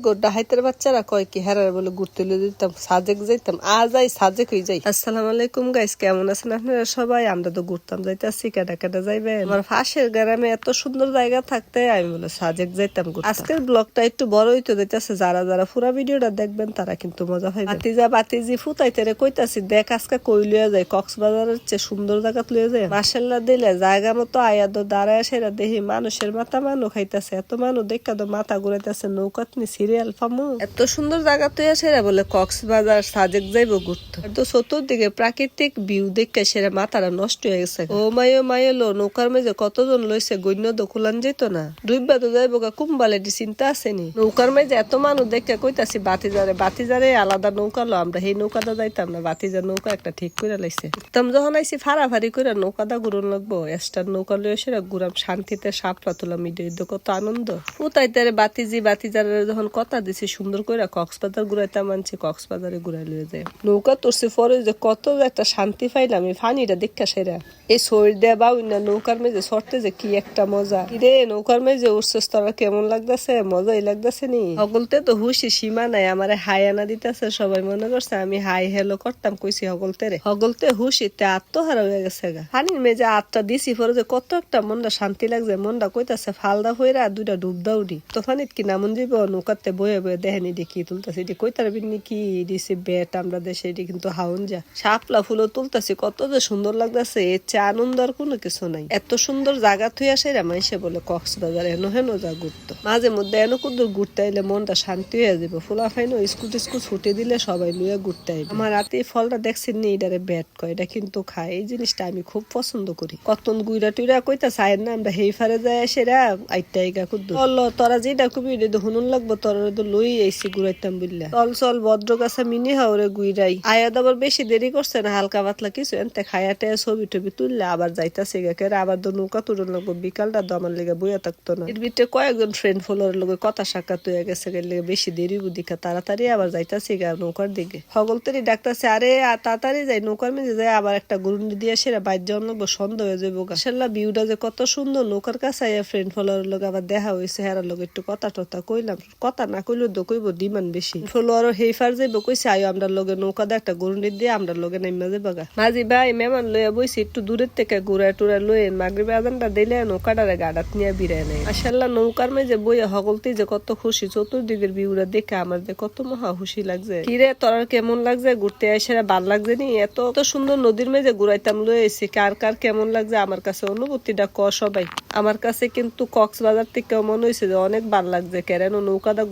গোড্ডা হাইতের বাচ্চারা কয় কি হেরার বলে ঘুরতে লিয়ে দিতাম, সাজেক যাইতাম। যাই সাজেক হয়ে যাই। আসসালামু আলাইকুম গাইস, কেমন আছেন আপনারা সবাই? আমরা তো ঘুরতাম যাইতাছি, কেডা কেডা যাইবেন? আমার পাশের গ্রামে এত সুন্দর জায়গা থাকতে আমি বলে সাজেক যাইতাম। আজকের ব্লগটা একটু বড় হইতে যাইতাছে, যারা যারা পুরা ভিডিওটা দেখবেন তারা কিন্তু মজা পাইবেন। বাতিজা বাতিজি ফুটাইতে রে কইতাছি, দেখ আজকে কই লিয়া যায়, কক্সবাজারের চেয়ে সুন্দর জায়গা লিয়ে যায়। মাশাআল্লাহ দিলে জায়গা মতো আয়া তো দাঁড়ায় সেরা দেখি মানুষের মাথা মানু খাইতেছে, এত মানুষ দেখা তো মাথা ঘুরাইতেছে, নৌকাত নি সিরিয়াল ফামু। এত সুন্দর জায়গা তুই সেরা বলে কক্সবাজার সাজেক যাইবো ঘুরতে। তো চতুর্দিকে প্রাকৃতিক ভিউ দেখে সেরা মাথাটা নষ্ট হয়ে গেছে। ও মায়ে লো নৌকার মেঝে কতজন লইছে গণ্য দখলান যেত না, ডুববা তো যাইবো গা কুম্বালে চিন্তা আসেনি। নৌকার মেঝে এত মানুষ দেখে কইতাছি বাতিজারে আলাদা নৌকা লো, আমরা সেই নৌকাটা যাইতাম না, বাতিজার নৌকা একটা ঠিক করে লাইছে। উত্তম যখন আইসি ফাড়াফাড়ি করে নৌকাটা ঘুরন লাগবো, এস্টার নৌকা লইয়া সেরা ঘুরাম শান্তিতে, সাপলা তোলা মিডিয়ে কত আনন্দ। উতাইতে বাতিজারে যখন কথা দিছি সুন্দর করে কক্সবাজার ঘুরাইতাম, আনছি কক্সবাজারে ঘুরাই লইয়া যায়। নৌকা তোরছি পরে যে কত একটা শান্তি পাইলাম এই ফানিটা দেখা সেরা। এই শরীর দেয়া বা নৌকার মেঝে সরতে যে কি একটা মজা রে, নৌকার মেঝে উঠছে তোরা কেমন লাগতেছে, মজাই লাগতেছে নি। সকলতে তো হুশি সীমা নাই, আমার হাই আনা দিতেছে, সবাই মনে করছে আমি হাই হেলো করতাম, কইছি সকলতে হুশিতে আত্মহারা হয়ে গেছে গা। পানির মেঝে আত্মা দিছি পরে যে কত একটা মনটা শান্তি লাগছে, মনটা কইতাছে ফালদা হইরা দুইটা ডুব দাউডি। তো পানিত কি নামন দিব নৌকাতে বয়ে বয়ে দেখেনি দেখি তুলতাছি, এটি কইতার বিনি কি দিছে বেট আমরা দেশে, এটি কিন্তু হাউন যা শাপলা ফুলও তুলতাছি, কত যে সুন্দর লাগতেছে, এর চেয়ে আনন্দ আর কোনো কিছু নাই। এত সুন্দর জায়গা থুই আসে মাইসে বলে কক্সবাজার হেন যা ঘুরতো। মাঝে মধ্যে কুদুর ঘুরতে আইলে মনটা শান্তি হয়ে যাবে। ফুলা ফাইনো স্কুল ছুটি দিলে সবাই লুয়ে ঘুরতে আইবে। আমার রাতে ফলটা দেখছেন নি, এটারে ব্যাট কয়, এটা কিন্তু খায়। এই জিনিসটা আমি খুব পছন্দ করি। কতন গুইরা টুইরা কইতা চায় না আমরা হেই ফারে যায় সেরা আইটা আইগা কুদুর বললো, তোরা যেটা কবি এটা হুনুন লাগবো, তোরা তো লই আইসি ঘুরাইতাম বললা। চল ভদ্র কাছে মিনি হাওরে গুইরাই আয়া দাবার বেশি দেরি করছে না, হালকা পাতলা কিছু এনতে খায়াতে ছবি টবি তুললে আবার যাইতাছে গেকে, আবার তো নৌকা তুলন লাগবো। বিকালটা তো আমার লেগে বইয়া থাকতো না। এর ভিতরে কয়েকজন ফ্রেন্ড ফলোয়ার লোক কথা সাক্ষাৎ হয়ে গেছে, লেগে বেশি দেরি বুদিকা তাড়াতাড়ি আবার যাইতাছে গা নৌকার দিকে। সকলতেরই ডাকতেছে, আরে তাড়াতাড়ি যাই নৌকার মেঝে যায়, আবার একটা গুরুন্ডি দিয়ে সেরা বাইর যাওয়ার লাগবো, সন্ধ্যা হয়ে যাবো গা। মাশাআল্লাহ ভিউটা যে কত সুন্দর, নৌকার কাছে আইয়া ফ্রেন্ড ফলোয়ার লোক আবার দেখা হয়েছে, হেরার লোক একটু কথা টথা কইলাম, কথা না কইলে তো কইব ডিমান্ড বেশি। ফলোয়ার হেইফার যাইবো কইছে আয়ো আমরা লগে নৌকা দিয়ে একটা গুরুন্ডি দিয়ে আমরা লগে নাইমা যাবো গা। মাঝি ভাই মেহমান লইয়া বইছি, একটু দূরের থেকে ঘুরা টুরা লইন, মাগরিব আজানটা দিলে নৌকাটারে গাড়াত নিয়ে বিরায় নেই। মাশাআল্লাহ নৌকার মেঝে বইয়া সকলতেই যে কত খুশি, চতুর্দিকের ভিউটা দেখে আমার যে কত মহা খুশি লাগছে। কিরে তোর কেমন লাগছে ঘুরতে আইসা, ভাল লাগছে নি? এত সুন্দর নদীর মেঝে ঘুরাইতাম লয়ে এসি, কার কেমন লাগছে আমার কাছে অনুভূতিটা ক সবাই। আমার কাছে কিন্তু কক্সবাজার থেকে মনে হয়েছে যে অনেক ভাল লাগছে, কেন নৌকাটা